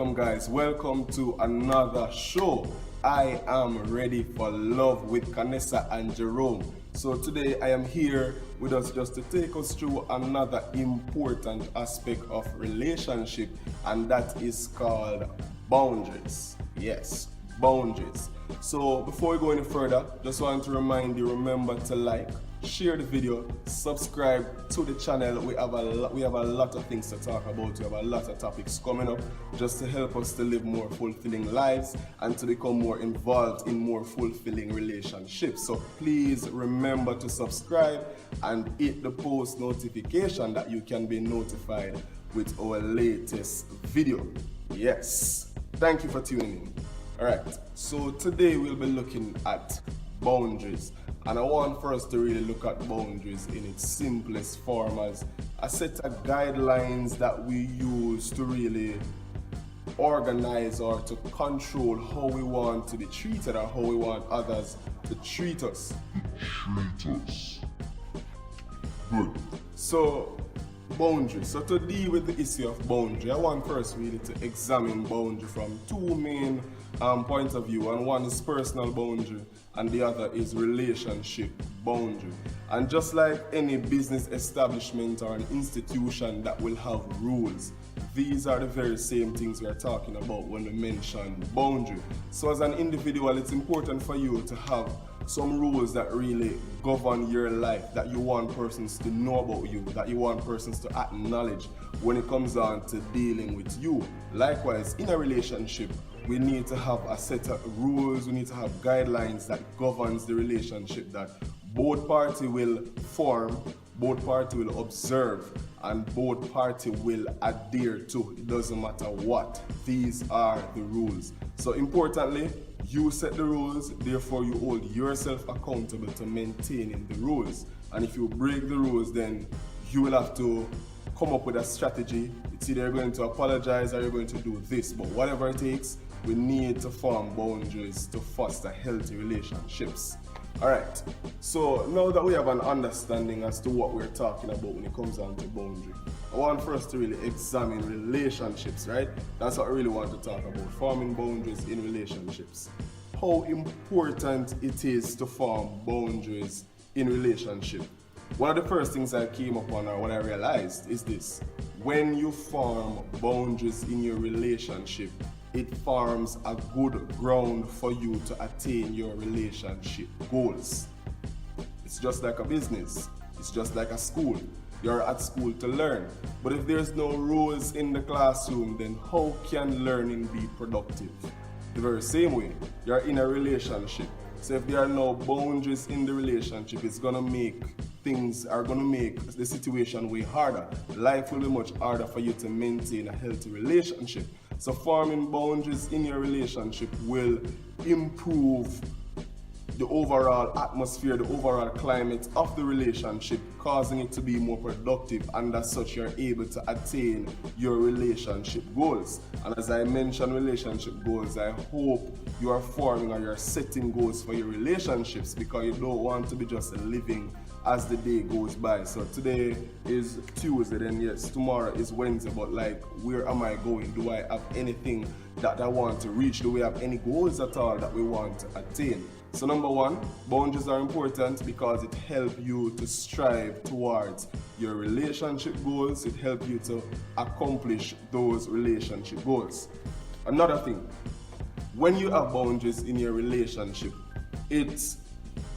welcome guys. Welcome to another show. I am ready for love with Kanessa and Jerome. So today I am here with us just to take us through another important aspect of relationship, and that is called boundaries. Yes, boundaries. So before we go any further, just want to remind you, remember to like, share the video, subscribe to the channel. We have a lot of things to talk about. We have a lot of topics coming up just to help us to live more fulfilling lives and to become more involved in more fulfilling relationships. So please remember to subscribe and hit the post notification that you can be notified with our latest video. Yes, thank you for tuning in. Alright, so today we'll be looking at boundaries. And I want for us to really look at boundaries in its simplest form as a set of guidelines that we use to really organize or to control how we want to be treated or how we want others to treat us. Good. So, boundaries. So to deal with the issue of boundary, I want first really to examine boundary from two main points of view, and one is personal boundary and the other is relationship boundary. And just like any business establishment or an institution that will have rules, these are the very same things we are talking about when we mention boundary. So as an individual, it's important for you to have some rules that really govern your life, that you want persons to know about you, that you want persons to acknowledge when it comes on to dealing with you. Likewise, in a relationship, we need to have a set of rules, we need to have guidelines that governs the relationship that both parties will form, both parties will observe, and both parties will adhere to. It doesn't matter what. These are the rules. So importantly, you set the rules, therefore you hold yourself accountable to maintaining the rules. And if you break the rules, then you will have to come up with a strategy. It's either you're going to apologize or you're going to do this, but whatever it takes, we need to form boundaries to foster healthy relationships. Alright, so now that we have an understanding as to what we're talking about when it comes down to boundary, I want for us to really examine relationships, right? That's what I really want to talk about, forming boundaries in relationships. How important it is to form boundaries in relationship. One of the first things I came upon, or what I realized, is this: when you form boundaries in your relationship, it forms a good ground for you to attain your relationship goals. It's just like a business. It's just like a school. You're at school to learn. But if there's no rules in the classroom, then how can learning be productive? The very same way, you're in a relationship. So if there are no boundaries in the relationship, it's gonna make the situation way harder. Life will be much harder for you to maintain a healthy relationship. So forming boundaries in your relationship will improve the overall atmosphere, the overall climate of the relationship, causing it to be more productive, and as such you're able to attain your relationship goals. And as I mentioned relationship goals, I hope you are forming or you're setting goals for your relationships, because you don't want to be just living as the day goes by. So today is Tuesday, then yes, tomorrow is Wednesday, but like, where am I going? Do I have anything that I want to reach? Do we have any goals at all that we want to attain? So number one, boundaries are important because it helps you to strive towards your relationship goals. It helps you to accomplish those relationship goals. Another thing, when you have boundaries in your relationship, it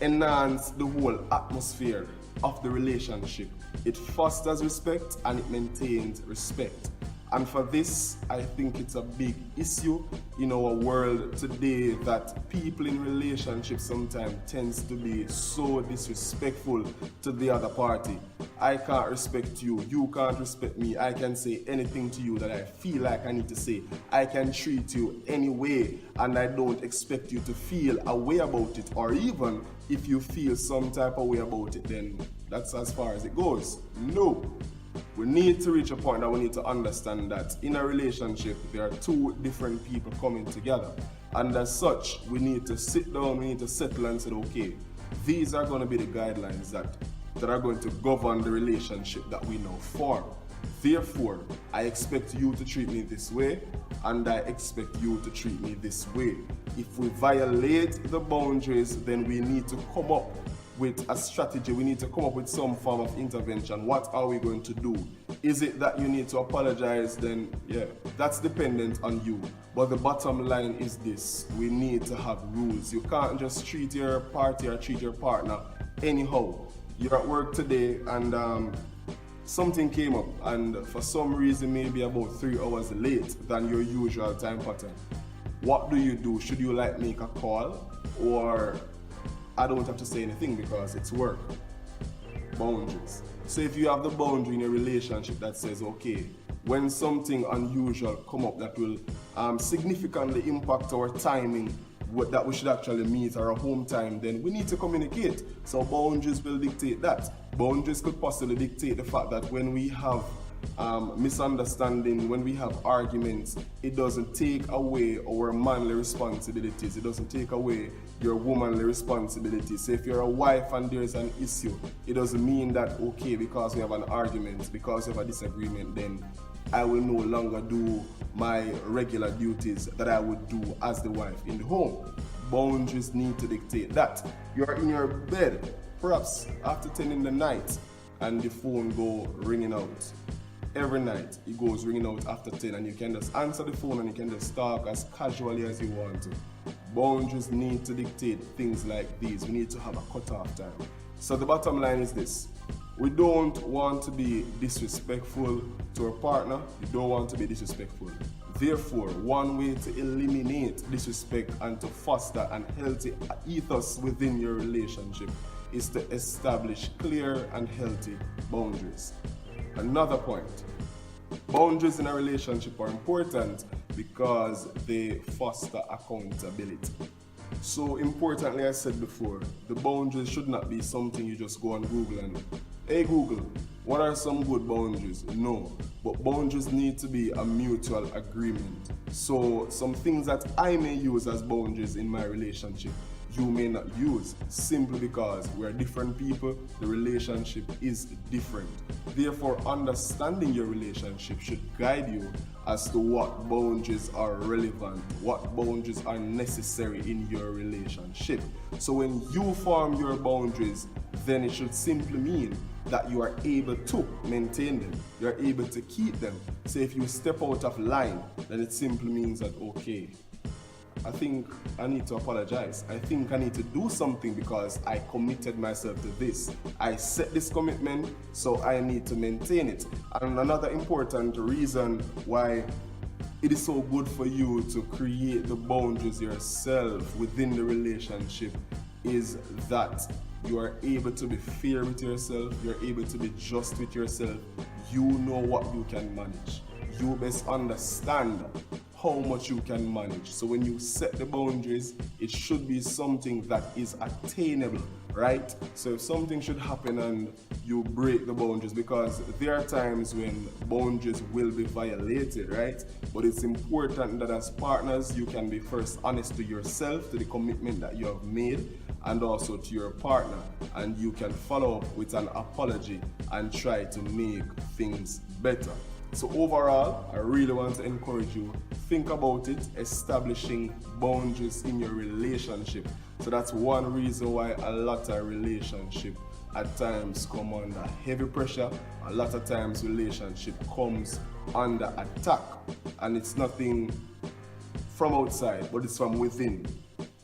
enhances the whole atmosphere of the relationship. It fosters respect and it maintains respect. And for this, I think it's a big issue in our world today, that people in relationships sometimes tends to be so disrespectful to the other party. I can't respect you, you can't respect me, I can say anything to you that I feel like I need to say. I can treat you any way and I don't expect you to feel a way about it, or even if you feel some type of way about it, then that's as far as it goes. No. We need to reach a point that we need to understand that in a relationship, there are two different people coming together. And as such, we need to sit down, we need to settle and say, okay, these are going to be the guidelines that are going to govern the relationship that we now form. Therefore, I expect you to treat me this way, and I expect you to treat me this way. If we violate the boundaries, then we need to come up with a strategy. We need to come up with some form of intervention. What are we going to do? Is it that you need to apologize? Then yeah, that's dependent on you. But the bottom line is this: we need to have rules. You can't just treat your party or treat your partner anyhow. You're at work today and something came up, and for some reason maybe about 3 hours late than your usual time pattern. What do? Should you like make a call, or I don't have to say anything because it's work? Boundaries. So if you have the boundary in your relationship that says, okay, when something unusual come up that will significantly impact our timing, that we should actually meet our home time, then we need to communicate. So boundaries will dictate that. Boundaries could possibly dictate the fact that when we have misunderstanding, when we have arguments, it doesn't take away our manly responsibilities. It doesn't take away your womanly responsibilities. So if you're a wife and there's an issue, it doesn't mean that, okay, because we have an argument, because we have a disagreement, then I will no longer do my regular duties that I would do as the wife in the home. Boundaries need to dictate that. You're in your bed, perhaps after 10 in the night, and the phone go ringing out. Every night it goes ringing out after 10, and you can just answer the phone and you can just talk as casually as you want to. Boundaries need to dictate things like these. We need to have a cutoff time. So the bottom line is this: we don't want to be disrespectful to our partner. We don't want to be disrespectful. Therefore, one way to eliminate disrespect and to foster an healthy ethos within your relationship is to establish clear and healthy boundaries. Another point: boundaries in a relationship are important because they foster accountability. So importantly, I said before, the boundaries should not be something you just go on Google and, hey Google, what are some good boundaries? No, but boundaries need to be a mutual agreement. So some things that I may use as boundaries in my relationship, you may not use, simply because we're different people, the relationship is different. Therefore, understanding your relationship should guide you as to what boundaries are relevant, what boundaries are necessary in your relationship. So when you form your boundaries, then it should simply mean that you are able to maintain them, you're able to keep them. So if you step out of line, then it simply means that, okay, I think I need to apologize. I think I need to do something because I committed myself to this. I set this commitment, so I need to maintain it. And another important reason why it is so good for you to create the boundaries yourself within the relationship is that you are able to be fair with yourself, you're able to be just with yourself. You know what you can manage. You best understand how much you can manage. So when you set the boundaries, it should be something that is attainable, right? So if something should happen and you break the boundaries, because there are times when boundaries will be violated, right? But it's important that as partners, you can be first honest to yourself, to the commitment that you have made, and also to your partner, and you can follow up with an apology and try to make things better. So overall, I really want to encourage you, think about it, establishing boundaries in your relationship. So that's one reason why a lot of relationships at times come under heavy pressure. A lot of times relationship comes under attack, and it's nothing from outside, but it's from within.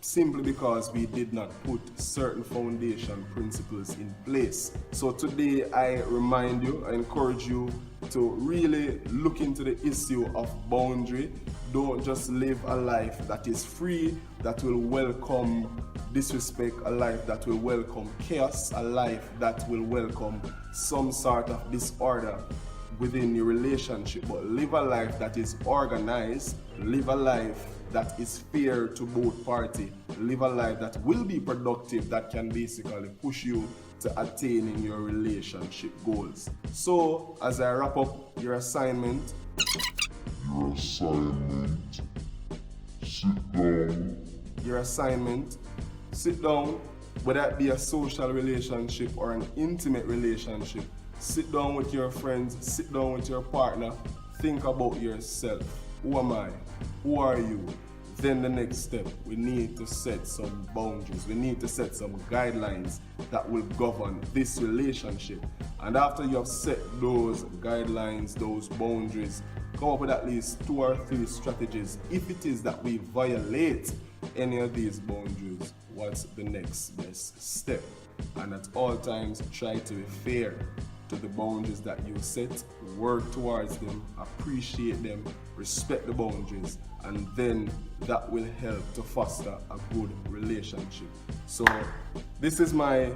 Simply because we did not put certain foundation principles in place. So today I remind you, I encourage you to really look into the issue of boundary. Don't just live a life that is free, that will welcome disrespect, a life that will welcome chaos, a life that will welcome some sort of disorder within your relationship, but live a life that is organized, live a life that is fair to both parties, live a life that will be productive, that can basically push you to attaining your relationship goals. So, as I wrap up your assignment, sit down, whether it be a social relationship or an intimate relationship, Sit down with your friends, sit down with your partner, think about yourself. Who am I? Who are you? Then the next step, we need to set some boundaries. We need to set some guidelines that will govern this relationship. And after you have set those guidelines, those boundaries, come up with at least 2 or 3 strategies. If it is that we violate any of these boundaries, what's the next best step? And at all times, try to be fair to the boundaries that you set, work towards them, appreciate them, respect the boundaries, and then that will help to foster a good relationship. So this is my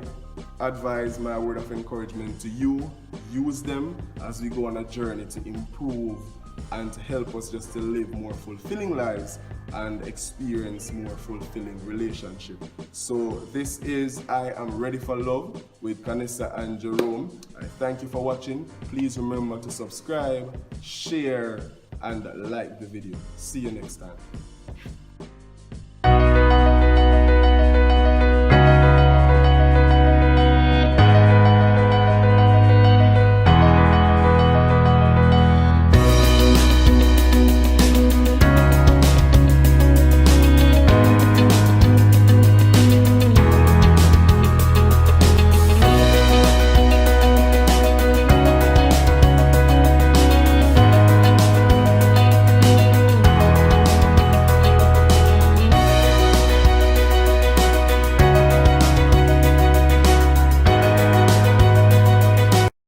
advice, my word of encouragement to you. Use them as we go on a journey to improve and to help us just to live more fulfilling lives and experience more fulfilling relationship. So this is I Am Ready for Love with Kanessa and Jerome. I thank you for watching. Please remember to subscribe, share, and like the video. See you next time.